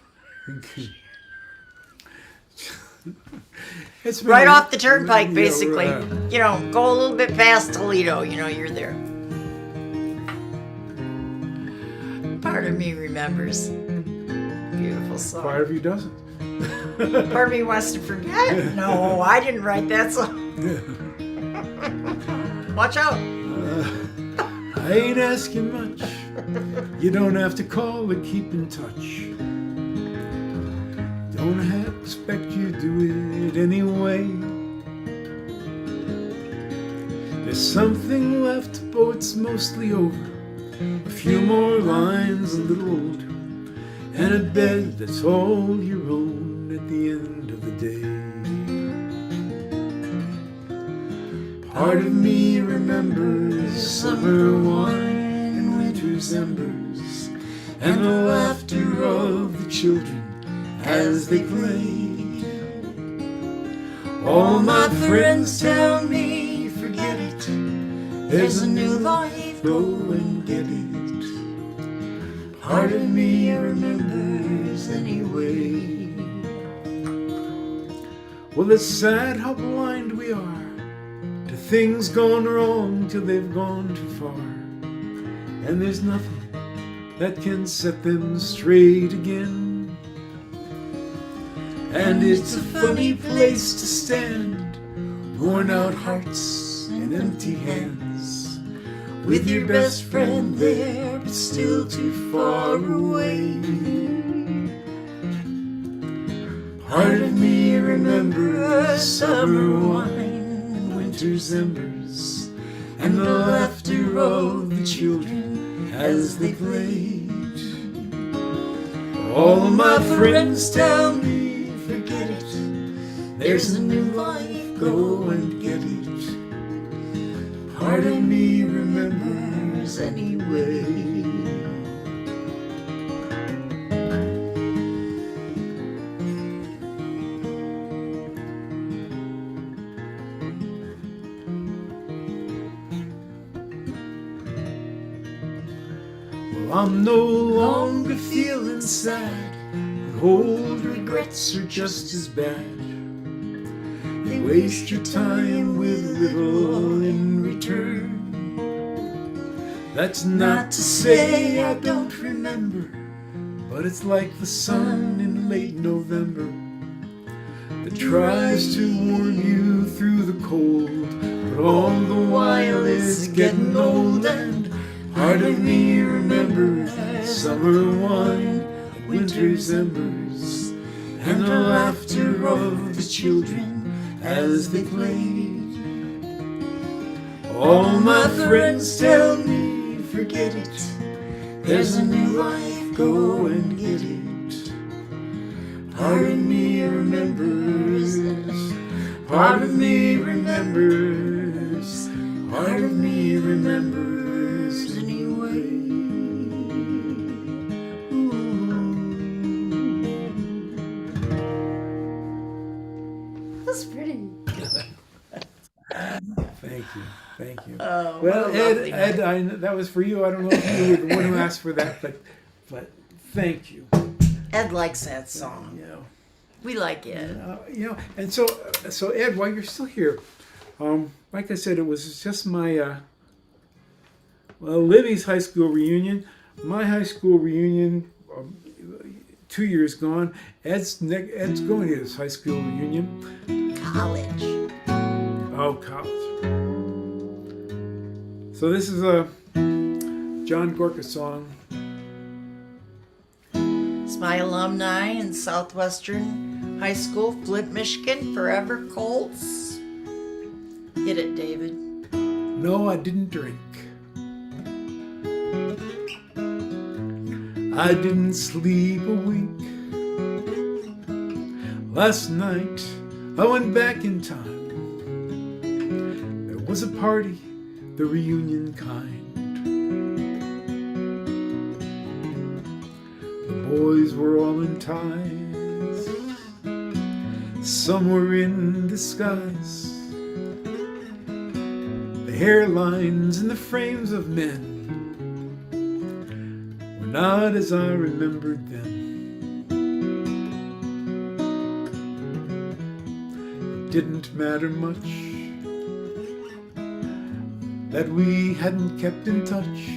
It's right been- off the turnpike, yeah, basically. right. You know, go a little bit past Toledo, you know, you're there. Part of me remembers. Beautiful song. Part of you doesn't. Part of me wants to forget. No, I didn't write that song. Watch out. I ain't asking much. You don't have to call or keep in touch. Don't have to expect you to do it anyway. There's something left, but it's mostly over. A few more lines, a little older, and a bed that's all your own at the end of the day. Part of me remembers summer wine and winter's embers, and the laughter of the children as they play. All my friends tell me, forget it, there's a new life, go and get it. Part of me remembers anyway. Well, it's sad how blind we are to things gone wrong till they've gone too far, and there's nothing that can set them straight again. And it's a funny place to stand, worn out hearts and empty hands, with your best friend there but still too far away. Part of me remembers summer wine and winter's embers, and the laughter of the children as they played. All my friends tell me, forget it, there's a new life, go and get it. Part of me remembers anyway. Well, I'm no longer feeling sad, but old regrets are just as bad. They waste your time with little in return. That's not to say I don't remember, but it's like the sun in late November that tries to warm you through the cold, but all the while is getting old. And part of me remembers summer wine, winter's embers, and the laughter of the children as they played. All my friends tell me, forget it, there's a new life, go and get it. Part of me remembers, part of me remembers, part of me remembers anyway. That's pretty. Thank you, thank you. Oh, Well, what a lovely Ed, that was for you. I don't know if you were the one who asked for that, but thank you. Ed likes that song. You know, We like it. and so Ed, while you're still here, like I said, it was just my Libby's high school reunion, my high school reunion. 2 years gone. Ed's going to his high school reunion. College. Oh, college. So this is a John Gorka song. It's my alumni in Southwestern High School, Flint, Michigan, forever Colts. Hit it, David. No, I didn't drink. I didn't sleep a wink. Last night, I went back in time. There was a party, the reunion kind. The boys were all in ties. Some were in disguise. The hairlines and the frames of men were not as I remembered them. didn't matter much that we hadn't kept in touch.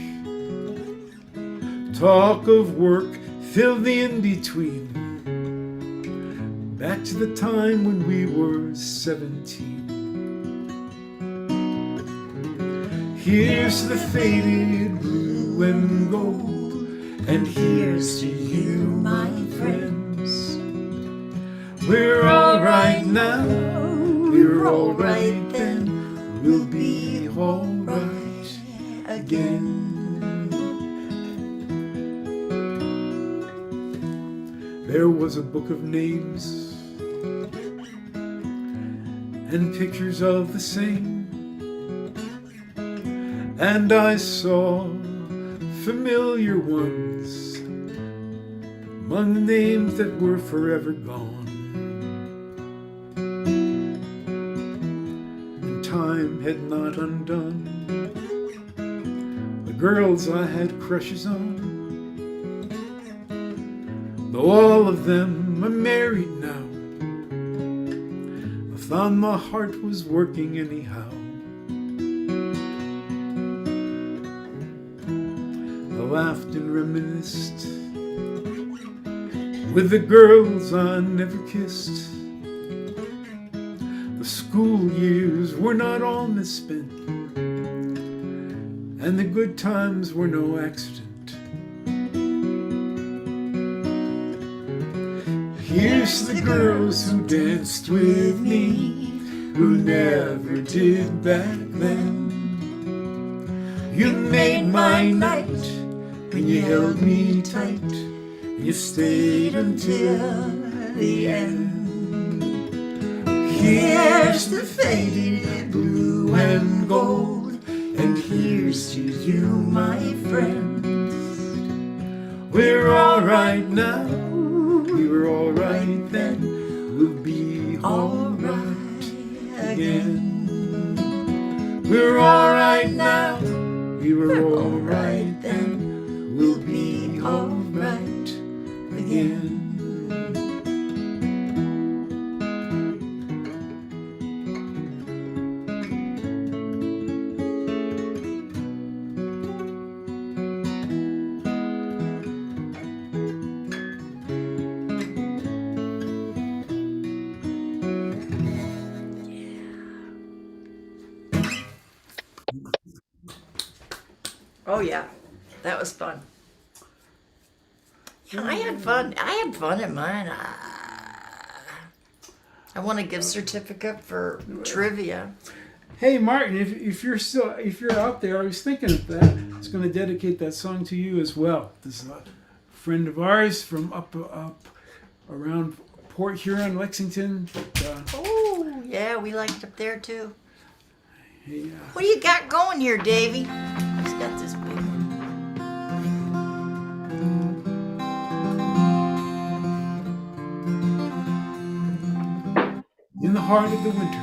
Talk of work filled the in-between, back to the time when we were 17. Here's to the faded blue and gold, and here's to you, my friends. We're all right now, we're all right then, we'll be all right again. There was a book of names and pictures of the same, and I saw familiar ones among the names that were forever gone. And time had not undone the girls I had crushes on, though all of them are married now. I found my heart was working anyhow. I laughed and reminisced with the girls I never kissed. The school years were not all misspent, and the good times were no accident. Here's to the girls who danced with me, who never did back then. You made my night when you held me tight, and you stayed until the end. Here's the faded blue and gold, and here's to you, my friends. We're all right now, we were all right then, we'll be all right again. We're all right now, we were all right then, we'll be all right again. Oh yeah, that was fun. Yeah, I had fun. I had fun in mine. I won a gift certificate for trivia. Hey Martin, if you're out there, I was thinking of that. I was going to dedicate that song to you as well. This is a friend of ours from up around Port Huron, Lexington. Oh yeah, we liked it up there too. Hey, What do you got going here, Davey? He's got this big one. in the heart of the winter,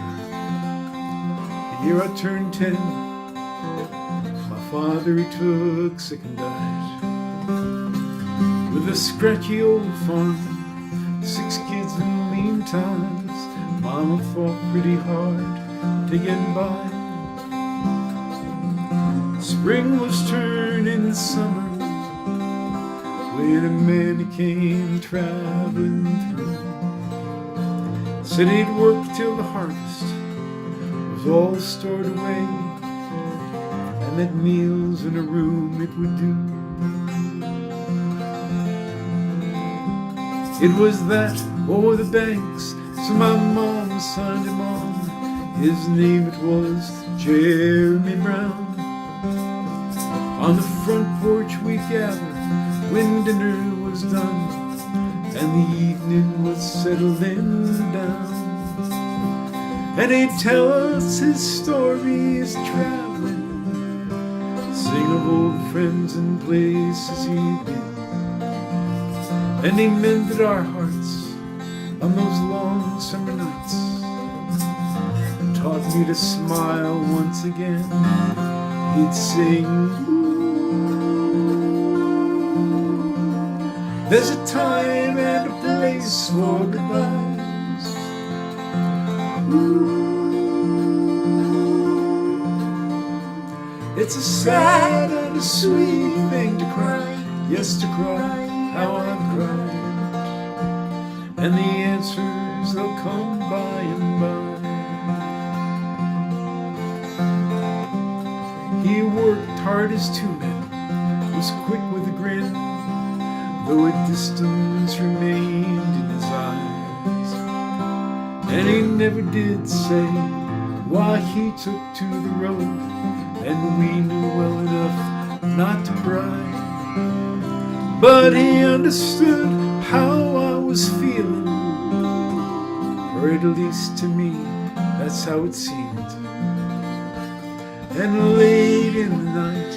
the year I turned 10, my father he took sick and died. With a scratchy old farm, 6 kids in lean times, Mama fought pretty hard to get by. Spring was turning summer when a man came traveling through. Said he'd work till the harvest was all stored away, and that meals in a room it would do. It was that o'er the banks, so my mom signed him on. His name it was Jeremy Brown. On the front porch we gathered when dinner was done, and the evening was settling down. And he'd tell us his stories traveling, sing of old friends and places he'd been. And he mended our hearts on those long summer nights, taught me to smile once again. He'd sing, there's a time and a place for goodbyes, It's a sad and a sweet thing to cry. Yes, to cry, how I've cried. And the answers, they'll come by and by. He worked hard as two men, was quick with a grin, though a distance remained in his eyes. And he never did say why he took to the road, and we knew well enough not to pry. But he understood how I was feeling, or at least to me, that's how it seemed. And late in the night,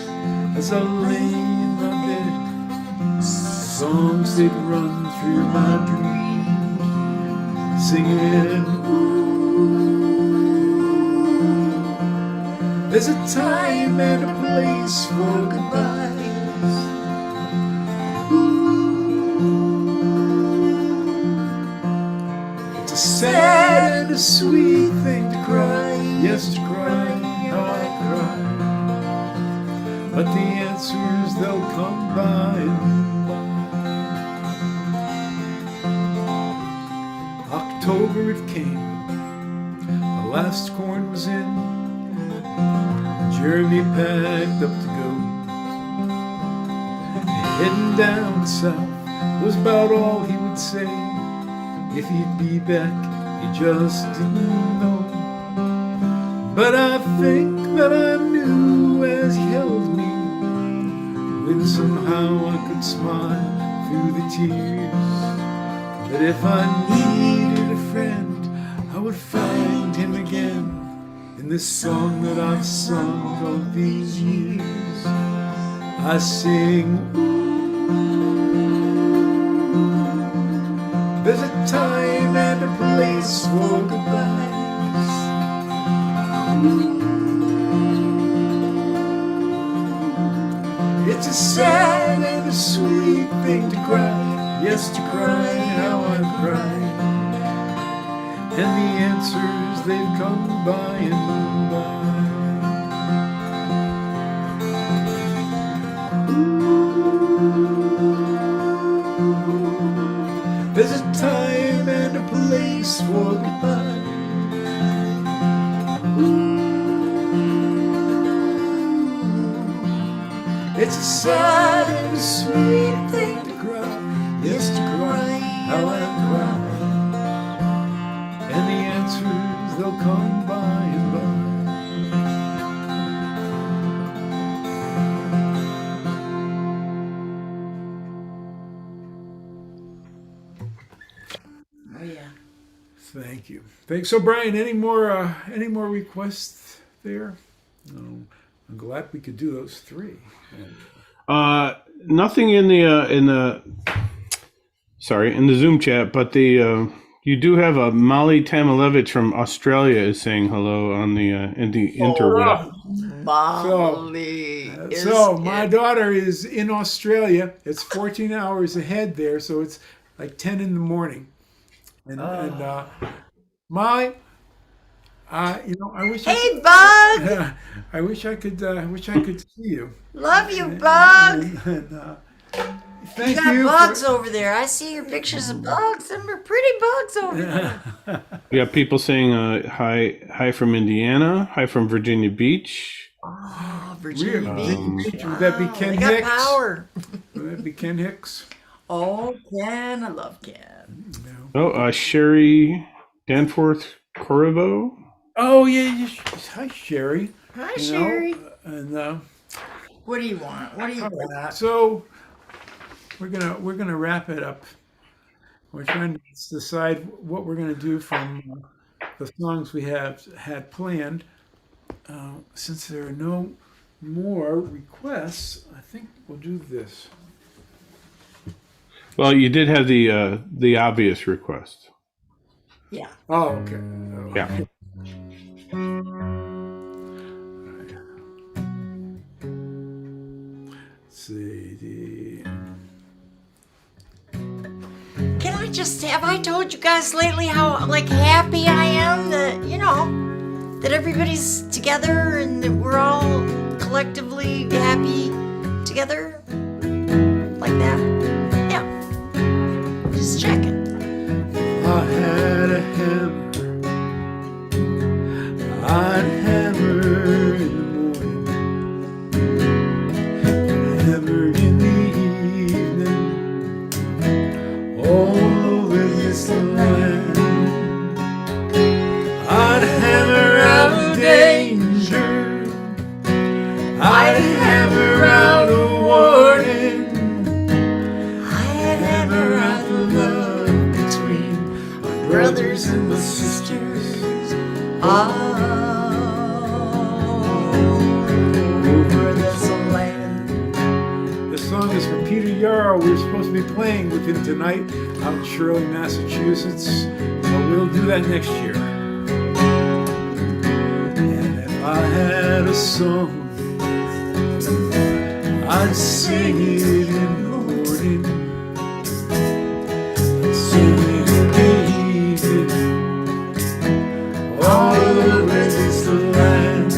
as I lay in my bed, songs they'd run through my dreams, singing, there's a time and a place for goodbyes. It's a sad and a sweet thing to cry. Yes, to cry, how I cry. But the answers, they'll come by and by. October it came, the last corn was in. Jeremy packed up to go. Heading down south was about all he would say. If he'd be back, he just didn't know. But I think that I knew as he held me, when somehow I could smile through the tears, that if I needed a friend, I would find him again in this song that I've sung all these years. I sing, there's a time and a place for goodbyes. It's a sad and a sweet thing to cry. Yes, to cry, how I've cried. And the answers, they've come by and by. There's a time and a place for goodbye. It's a sad and a sweet thing to cry. Yes, to cry, how I cry. And the answers, they'll come by and Oh yeah. Thank you. Thanks. So, Brian, any more requests there? No. I'm glad we could do those three. Nothing in the Zoom chat, but you do have a Molly Tamilevich from Australia is saying hello on the in the interweb. Molly. So my daughter is in Australia. It's 14 hours ahead there, so it's like 10 in the morning. And Molly, I wish. Hey, Bug. I wish I could see you. Love you, Bug. Thank you got you bugs over there. I see your pictures of bugs. Them are pretty bugs over there. We got people saying hi from Indiana, hi from Virginia Beach. Oh, Virginia Beach. Would that be Ken they got Hicks? Power. Would that be Ken Hicks? Oh, Ken. I love Ken. No. Oh, Sherry Danforth Corriveau. Oh yeah. Hi, Sherry. Hi, Sherry. And what do you want? What do you want? so we're gonna wrap it up. We're trying to decide what we're gonna do from the songs we have had planned. Since there are no more requests, I think we'll do this. Well, you did have the obvious request. Yeah. Oh, okay. Yeah. See. Can I just have I told you guys lately how happy I am that that everybody's together and that we're all collectively happy together like that. Yeah. Just checking. I had a hammer, I'd hammer in the morning, hammer in the evening, all over this land. I'd hammer out danger, I'd hammer out a warning, I'd hammer out the love between my brothers and my sisters. All over this land. This song is for Peter Yarrow. We were supposed to be playing with him tonight out in Shirley, Massachusetts. So we'll do that next year. And if I had a song, I'd sing it in the morning, I'd sing it in the evening, all over this land.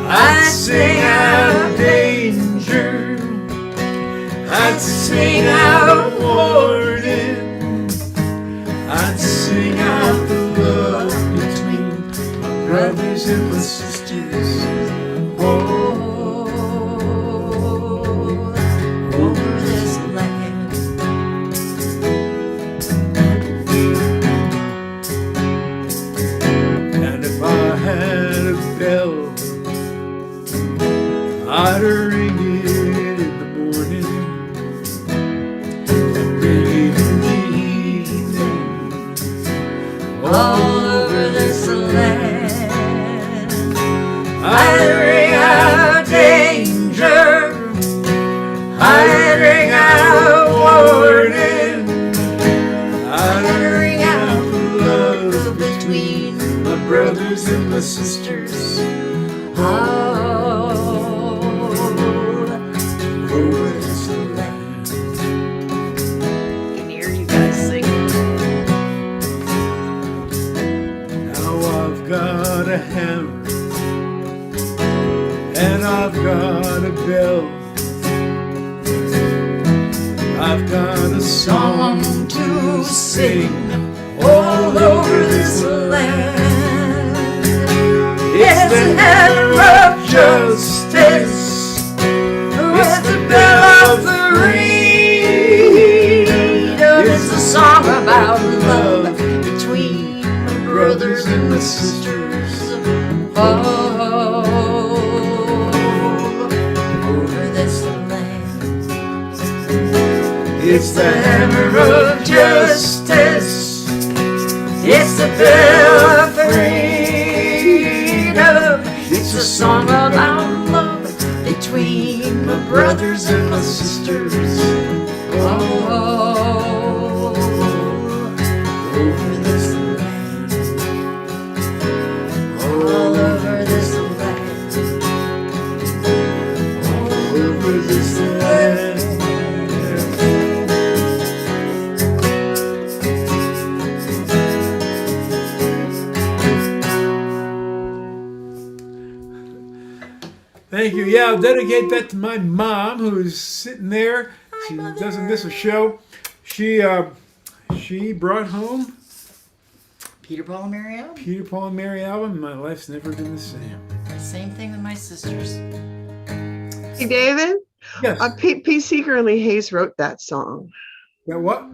I'd sing out danger, I'd sing out warning, I'd sing out the love between my brothers and my sisters. Oh, Over this land. and if I had a bell, I'd ring it in the morning, ring it in the evening, All over this land. I'd ring out danger, I'd ring out warning, I'd ring out love between my brothers and my sisters. All over this land. I can hear you guys singing. Now I've got a hammer and I've got a bell, I've got a song to sing all over this land. It's the hammer of justice, it's the bell of freedom, It's a song about love between my brothers and my sisters. All over this land. It's the hammer of justice, it's the bell of freedom, It's a song about love between my brothers and my sisters. All over this land. All over this land. all over this land. Thank you. Yeah, I'll dedicate that to my mom, who's sitting there. She doesn't miss a show. She brought home Peter, Paul, and Mary Ellen. Peter, Paul, and Mary album. My life's never been the same. Same thing with my sisters. Hey, David, Yes. Pete Seeger and Lee Hayes wrote that song. That what?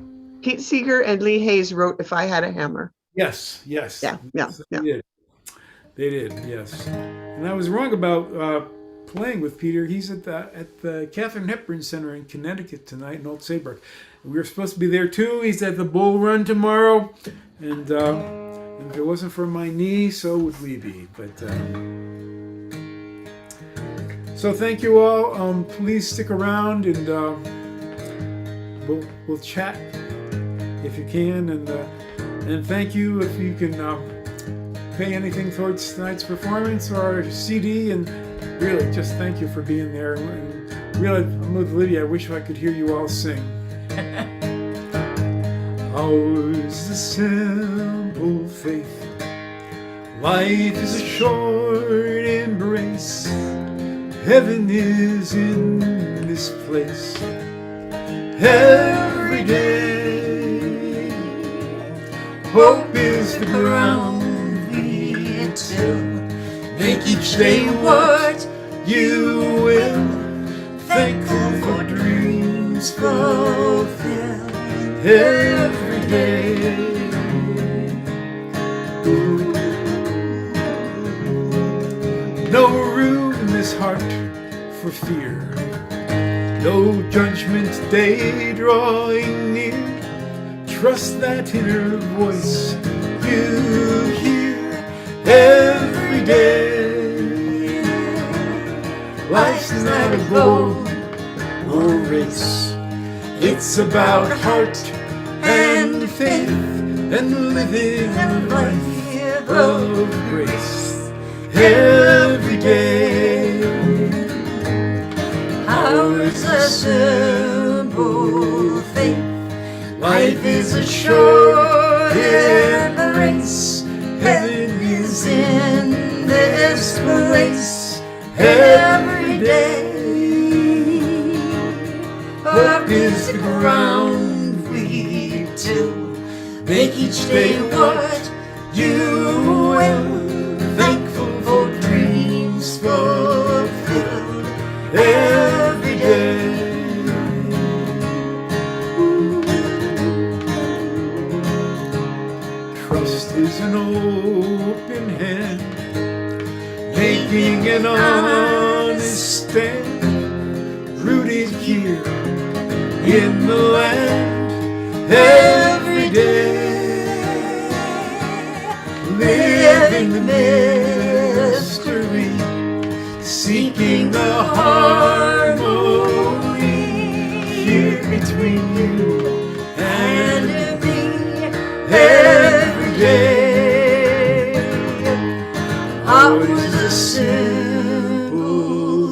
Pete Seeger and Lee Hayes wrote "If I Had a Hammer." Yes. Yeah, yeah, Yes, yeah. They did. They did. Yes. And I was wrong about playing with Peter. He's at the Katharine Hepburn Center in Connecticut tonight in Old Saybrook. We were supposed to be there too. He's at the Bull Run tomorrow, and if it wasn't for my knee, so would we be. But so thank you all. Please stick around, and we'll chat if you can, and thank you if you can pay anything towards tonight's performance or CD, and really just thank you for being there. And really, I'm with Lydia. I wish I could hear you all sing. Ours the simple faith, Life is a short embrace. Heaven is in this place. Every day, hope is the ground we till. Make each day what you will. Thankful for dreams fulfilled. Every day. No room in this heart for fear. No judgment day drawing near. Trust that inner voice you hear every day. Life's not a goal or race. It's about heart and faith and living a life of grace. Every day, ours a simple faith. Life is a short embrace. Heaven is in this place. Every day, hope is the ground we till. Make each day what you will. Thankful for dreams fulfilled every day. Trust is an open hand, making an honest stand, rooted here in the land every day. Live in the mystery, seeking the harmony here between you and me every day. Ours a simple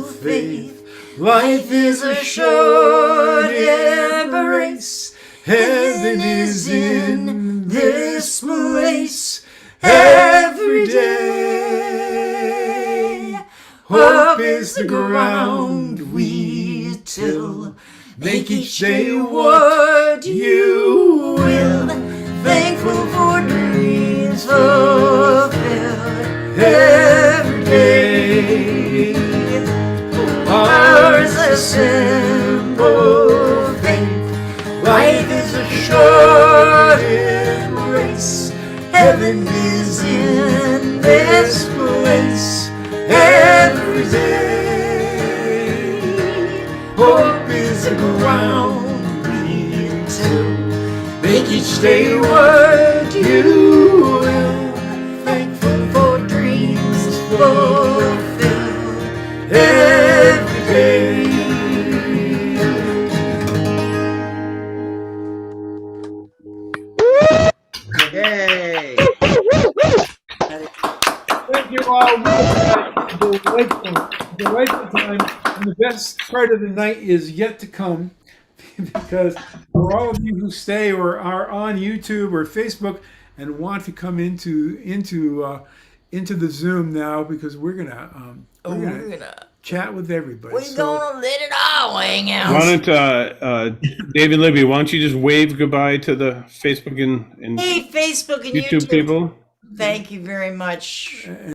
faith. Life is a short embrace. Heaven is in this place. Every day, hope is the ground we till. Make each day what you will. Thankful for dreams fulfilled every day. Ours a simple faith. Life is a short embrace. Heaven is in this place every day. Hope is the ground we till. Make each day what you will. Thankful for dreams fulfilled every day. Yay! Thank you all. Delightful time. And the best part of the night is yet to come, because for all of you who stay or are on YouTube or Facebook and want to come into the Zoom now, because we're gonna chat with everybody. We're gonna let it all hang out. Why don't David Libby, why don't you just wave goodbye to the Facebook and Hey, Facebook and YouTube people? Thank you very much.